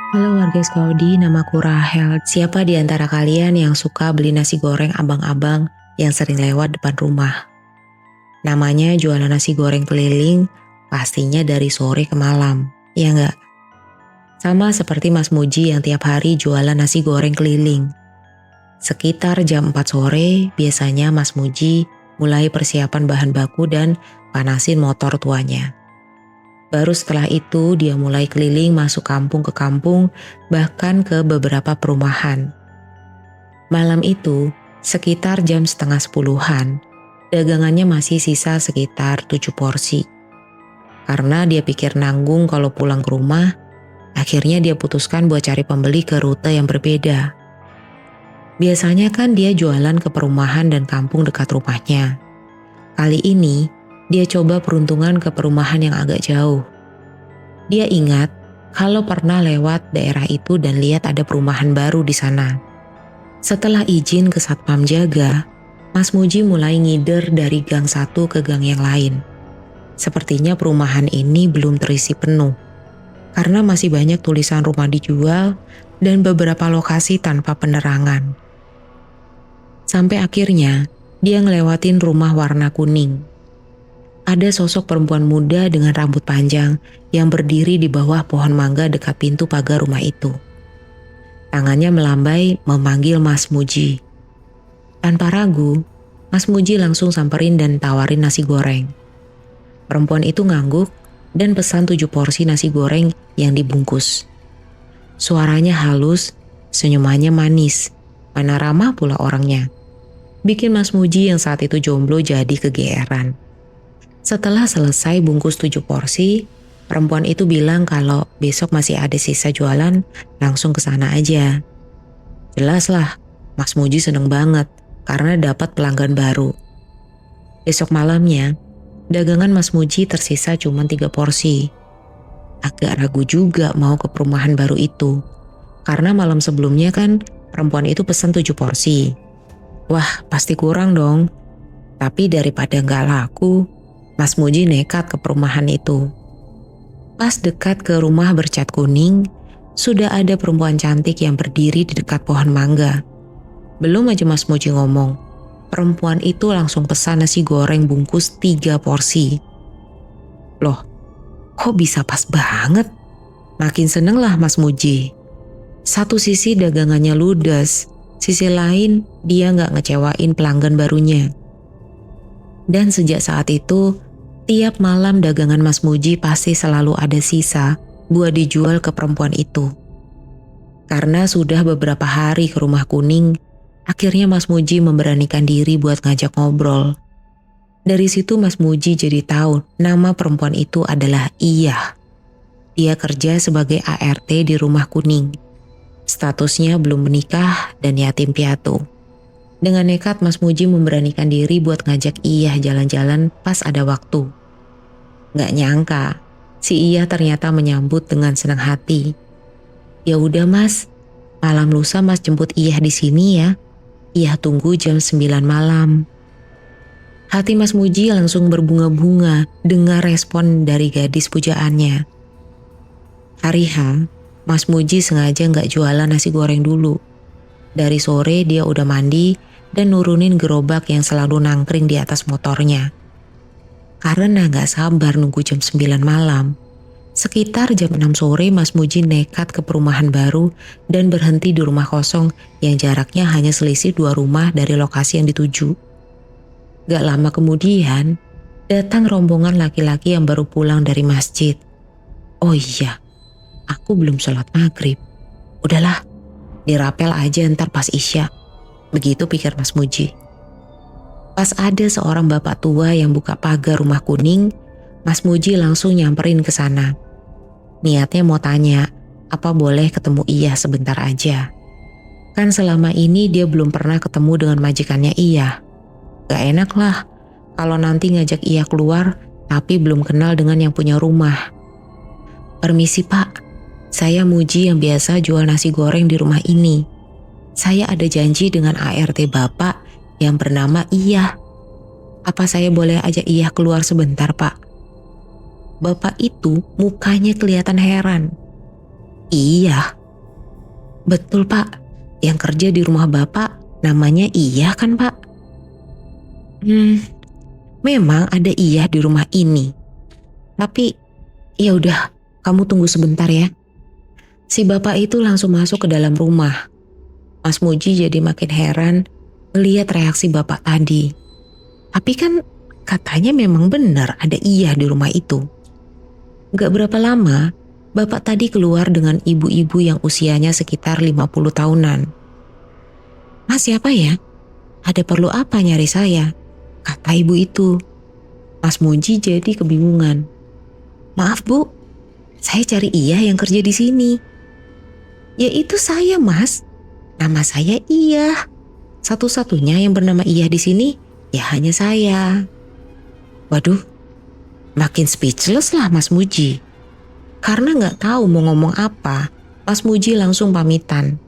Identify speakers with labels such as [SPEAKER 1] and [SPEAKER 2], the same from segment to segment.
[SPEAKER 1] Halo warga Skaudi, namaku Rahel. Siapa di antara kalian yang suka beli nasi goreng abang-abang yang sering lewat depan rumah? Namanya jualan nasi goreng keliling, pastinya dari sore ke malam, ya nggak? Sama seperti Mas Muji yang tiap hari jualan nasi goreng keliling. Sekitar jam 4 sore, biasanya Mas Muji mulai persiapan bahan baku dan panasin motor tuanya. Baru setelah itu dia mulai keliling masuk kampung ke kampung, bahkan ke beberapa perumahan. Malam itu, sekitar jam setengah 10-an, dagangannya masih sisa sekitar 7 porsi. Karena dia pikir nanggung kalau pulang ke rumah, akhirnya dia putuskan buat cari pembeli ke rute yang berbeda. Biasanya kan dia jualan ke perumahan dan kampung dekat rumahnya. Kali ini, dia coba peruntungan ke perumahan yang agak jauh. Dia ingat kalau pernah lewat daerah itu dan lihat ada perumahan baru di sana. Setelah izin ke satpam jaga, Mas Muji mulai ngider dari gang satu ke gang yang lain. Sepertinya perumahan ini belum terisi penuh, karena masih banyak tulisan rumah dijual dan beberapa lokasi tanpa penerangan. Sampai akhirnya, dia ngelewatin rumah warna kuning. Ada sosok perempuan muda dengan rambut panjang yang berdiri di bawah pohon mangga dekat pintu pagar rumah itu. Tangannya melambai memanggil Mas Muji. Tanpa ragu, Mas Muji langsung samperin dan tawarin nasi goreng. Perempuan itu ngangguk dan pesan 7 porsi nasi goreng yang dibungkus. Suaranya halus, senyumannya manis, mana ramah pula orangnya. Bikin Mas Muji yang saat itu jomblo jadi kegeeran. Setelah selesai bungkus 7 porsi, perempuan itu bilang kalau besok masih ada sisa jualan, langsung ke sana aja. Jelas lah, Mas Muji seneng banget karena dapat pelanggan baru. Besok malamnya, dagangan Mas Muji tersisa cuma 3 porsi. Agak ragu juga mau ke perumahan baru itu, karena malam sebelumnya kan perempuan itu pesan 7 porsi. Wah, pasti kurang dong. Tapi daripada nggak laku, Mas Muji nekat ke perumahan itu. Pas dekat ke rumah bercat kuning, sudah ada perempuan cantik yang berdiri di dekat pohon mangga. Belum aja Mas Muji ngomong, perempuan itu langsung pesan nasi goreng bungkus 3 porsi. Loh, kok bisa pas banget? Makin seneng lah Mas Muji. Satu sisi dagangannya ludes, sisi lain dia nggak ngecewain pelanggan barunya. Dan sejak saat itu, tiap malam dagangan Mas Muji pasti selalu ada sisa buat dijual ke perempuan itu. Karena sudah beberapa hari ke rumah kuning, akhirnya Mas Muji memberanikan diri buat ngajak ngobrol. Dari situ Mas Muji jadi tahu nama perempuan itu adalah Iyah. Dia kerja sebagai ART di rumah kuning. Statusnya belum menikah dan yatim piatu. Dengan nekat Mas Muji memberanikan diri buat ngajak Iyah jalan-jalan pas ada waktu. Gak nyangka, si Iyah ternyata menyambut dengan senang hati. Ya udah Mas, malam lusa Mas jemput Iyah di sini ya. Iyah tunggu jam 9 malam. Hati Mas Muji langsung berbunga-bunga dengar respon dari gadis pujaannya. Hari H, Mas Muji sengaja gak jualan nasi goreng dulu. Dari sore dia udah mandi dan nurunin gerobak yang selalu nangkring di atas motornya. Karena gak sabar nunggu jam 9 malam, sekitar jam 6 sore Mas Muji nekat ke perumahan baru dan berhenti di rumah kosong yang jaraknya hanya selisih 2 rumah dari lokasi yang dituju. Gak lama kemudian, datang rombongan laki-laki yang baru pulang dari masjid. Oh iya, aku belum sholat maghrib. Udahlah, dirapel aja ntar pas Isya. Begitu pikir Mas Muji. Pas ada seorang bapak tua yang buka pagar rumah kuning, Mas Muji langsung nyamperin ke sana. Niatnya mau tanya, apa boleh ketemu Iyah sebentar aja. Kan selama ini dia belum pernah ketemu dengan majikannya Iyah. Gak enak lah kalau nanti ngajak Iyah keluar tapi belum kenal dengan yang punya rumah. Permisi Pak, saya Muji yang biasa jual nasi goreng di rumah ini. Saya ada janji dengan ART Bapak yang bernama Iyah. Apa saya boleh ajak Iyah keluar sebentar Pak? Bapak itu mukanya kelihatan heran. Iya, Betul Pak, yang kerja di rumah Bapak namanya Iya kan Pak? Memang ada Iya di rumah ini. Tapi ya udah, kamu tunggu sebentar ya. Si bapak itu langsung masuk ke dalam rumah. Mas Muji jadi makin heran melihat reaksi bapak tadi. Tapi kan katanya memang benar ada Iya di rumah itu. Gak berapa lama, bapak tadi keluar dengan ibu-ibu yang usianya sekitar 50 tahunan. Mas siapa ya? Ada perlu apa nyari saya? Kata ibu itu. Mas Muji jadi kebingungan. Maaf Bu, saya cari Iya yang kerja di sini. Ya itu saya Mas, nama saya Iya. Satu-satunya yang bernama Iya di sini ya hanya saya. Waduh, makin speechless lah Mas Muji. Karena gak tahu mau ngomong apa, Mas Muji langsung pamitan.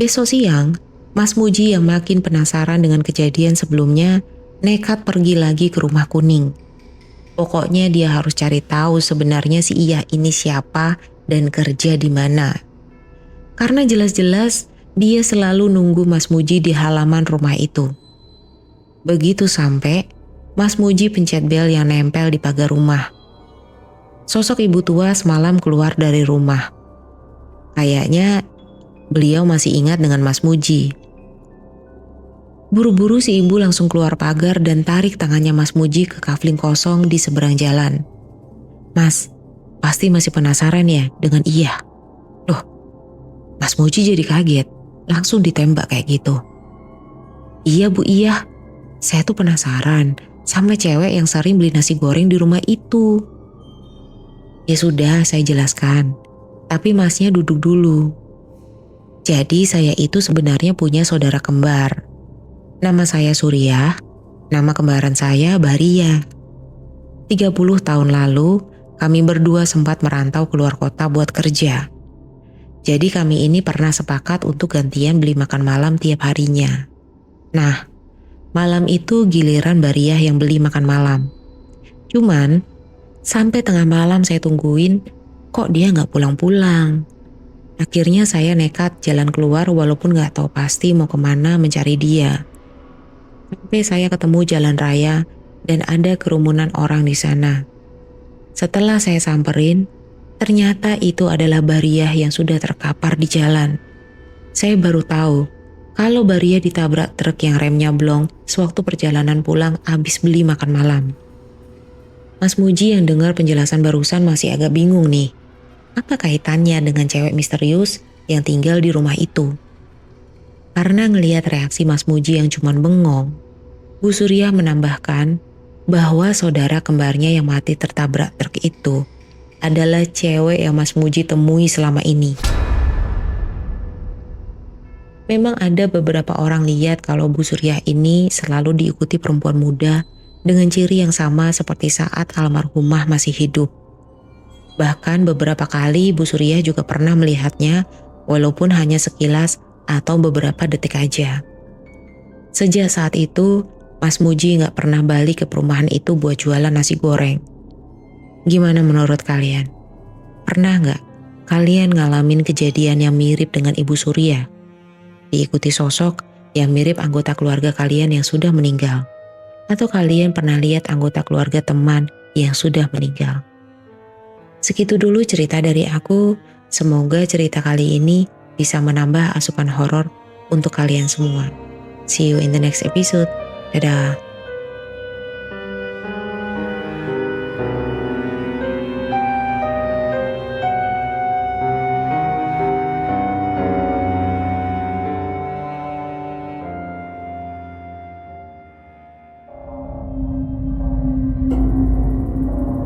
[SPEAKER 1] Besok siang, Mas Muji yang makin penasaran dengan kejadian sebelumnya nekat pergi lagi ke rumah kuning. Pokoknya dia harus cari tahu sebenarnya si Iya ini siapa dan kerja di mana. Karena jelas-jelas dia selalu nunggu Mas Muji di halaman rumah itu. Begitu sampai, Mas Muji pencet bel yang nempel di pagar rumah. Sosok ibu tua semalam keluar dari rumah. Kayaknya beliau masih ingat dengan Mas Muji. Buru-buru si ibu langsung keluar pagar dan tarik tangannya Mas Muji ke kafling kosong di seberang jalan. Mas, pasti masih penasaran ya dengan Iya? Loh, Mas Muji jadi kaget, langsung ditembak kayak gitu. Iya Bu Iya, saya tuh penasaran sama cewek yang sering beli nasi goreng di rumah itu. Ya sudah, saya jelaskan, tapi masnya duduk dulu. Jadi saya itu sebenarnya punya saudara kembar. Nama saya Surya, nama kembaran saya Baria. 30 tahun lalu, kami berdua sempat merantau keluar kota buat kerja. Jadi kami ini pernah sepakat untuk gantian beli makan malam tiap harinya. Nah, malam itu giliran Baria yang beli makan malam. Cuman, sampai tengah malam saya tungguin, kok dia gak pulang-pulang. Akhirnya saya nekat jalan keluar walaupun gak tahu pasti mau kemana mencari dia. Sampai saya ketemu jalan raya dan ada kerumunan orang di sana. Setelah saya samperin, ternyata itu adalah Baria yang sudah terkapar di jalan. Saya baru tahu kalau Baria ditabrak truk yang remnya blong sewaktu perjalanan pulang habis beli makan malam. Mas Muji yang dengar penjelasan barusan masih agak bingung nih. Apa kaitannya dengan cewek misterius yang tinggal di rumah itu? Karena ngelihat reaksi Mas Muji yang cuman bengong, Bu Surya menambahkan bahwa saudara kembarnya yang mati tertabrak truk itu adalah cewek yang Mas Muji temui selama ini. Memang ada beberapa orang lihat kalau Bu Surya ini selalu diikuti perempuan muda dengan ciri yang sama seperti saat almarhumah masih hidup. Bahkan beberapa kali Bu Surya juga pernah melihatnya walaupun hanya sekilas atau beberapa detik aja. Sejak saat itu, Mas Muji gak pernah balik ke perumahan itu buat jualan nasi goreng. Gimana menurut kalian? Pernah gak kalian ngalamin kejadian yang mirip dengan Ibu Surya? Diikuti sosok yang mirip anggota keluarga kalian yang sudah meninggal? Atau kalian pernah lihat anggota keluarga teman yang sudah meninggal? Segitu dulu cerita dari aku. Semoga cerita kali ini bisa menambah asupan horor untuk kalian semua. See you in the next episode. Dadah.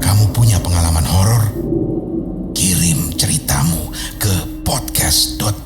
[SPEAKER 2] Kamu punya pengalaman horor? Kirim ceritamu ke podcast.com